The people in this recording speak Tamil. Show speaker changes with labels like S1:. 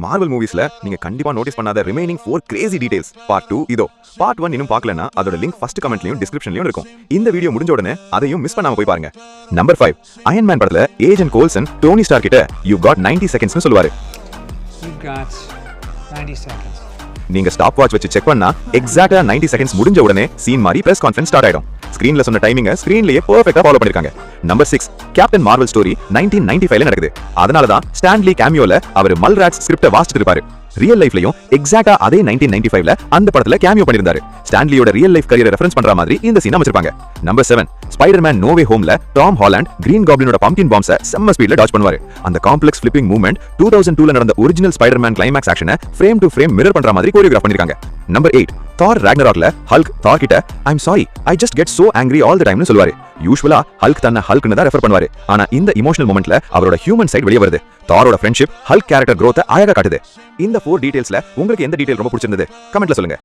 S1: மார்வல் மூவிஸ்ல நீங்க கண்டிப்பா நோட்டீஸ் பண்ணாத ரிமைனிங் 4 கிரேசி டீடைல்ஸ் பார்ட் 2 இதோ. பார்ட் 1 இன்னும் பார்க்கலனா அதோட லிங்க் ஃபர்ஸ்ட் கமெண்ட்லயும் டிஸ்கிரிப்ஷன்லயும் இருக்கும். இந்த வீடியோ முடிஞ்ச உடனே அதையும் மிஸ் பண்ணாம போய் பாருங்க. நம்பர் 5 அயர்ன் மேன் படத்துல ஏஜென்ட் கோல்சன் டோனி ஸ்டார்க் கிட்ட யூ காட் 90 செகண்ட்ஸ்னு சொல்லுவாரு.
S2: You got 90 seconds.
S1: நீங்க ஸ்டாப் வாட்ச் வச்சு செக் பண்ணா எக்ஸாக்ட்டா 90 செகண்ட்ஸ் முடிஞ்ச உடனே சீன் மாதிரி பிரஸ் கான்ஃபரன்ஸ் ஸ்டார்ட் ஆயிடும். ஸ்கிரீன்ல சொன்ன டைமிங்க ஸ்கிரீன்லயே பெர்ஃபெக்ட்டா ஃபாலோ பண்ணிருக்காங்க. நம்பர் 6 கேப்டன் மார்வல் ஸ்டோரி 1995ல நடக்குது. அதனால தான் ஸ்டான்லி கேமியோல அவர் மல்ராட்ஸ் ஸ்கிரிப்ட வாசிச்சிட்டு இருப்பாரு. ரியல் லைஃப்லயும் எக்ஸாக்ட்டா அதே 1995ல அந்த படத்துல கேமியோ பண்ணிருந்தாரு. ஸ்டான்லியோட ரியல் லைஃப் கரியரை ரெஃபரன்ஸ் பண்ற மாதிரி இந்த சீன் அமைச்சிருப்பாங்க. நம்பர் 7 ஸ்பைடர்மேன் நோ வே ஹோம்ல டாம் ஹாலண்ட் கிரீன் காப்ளினோட பம்ப்கின் பாம்ஸை செம்ம ஸ்பீட்ல டாச் பண்ணுவாரு. அந்த காம்ப்ளெக்ஸ் ஃபிளிப்பிங் மூவ்மெண்ட் 2002ல நடந்த ஒரிஜினல் ஸ்பைடர்மேன் கிளைமாக்ஸ் ஆக்ஷனை ஃப்ரேம் டு ஃப்ரேம் மிரர் பண்ற மாதிரி கோரியோகிராஃப் பண்ணிருக்காங்க. நம்பர் 8 தார் ராக்னராக்ல ஹல்க் தார் கிட்ட I am sorry I just get so angry all the டைம்னு சொல்வாரு. யூசுவலா ஹல்க் தன்னை ஹல்க்னு தான் ரெஃபர் பண்ணுவாரு. ஆனா இந்த இமோஷனல் மொமெண்ட்ல அவரோட ஹியூமன் சைடு வெளியே வருது. தாரோட ஃப்ரெண்ட்ஷிப் ஹல்க் கேரக்டர் growth அழகா காட்டுது. இந்த 4 டீடைல்ஸ்ல உங்களுக்கு எந்த டீடைல் ரொம்ப பிடிச்சிருந்தது கமெண்ட்ல சொல்லுங்க.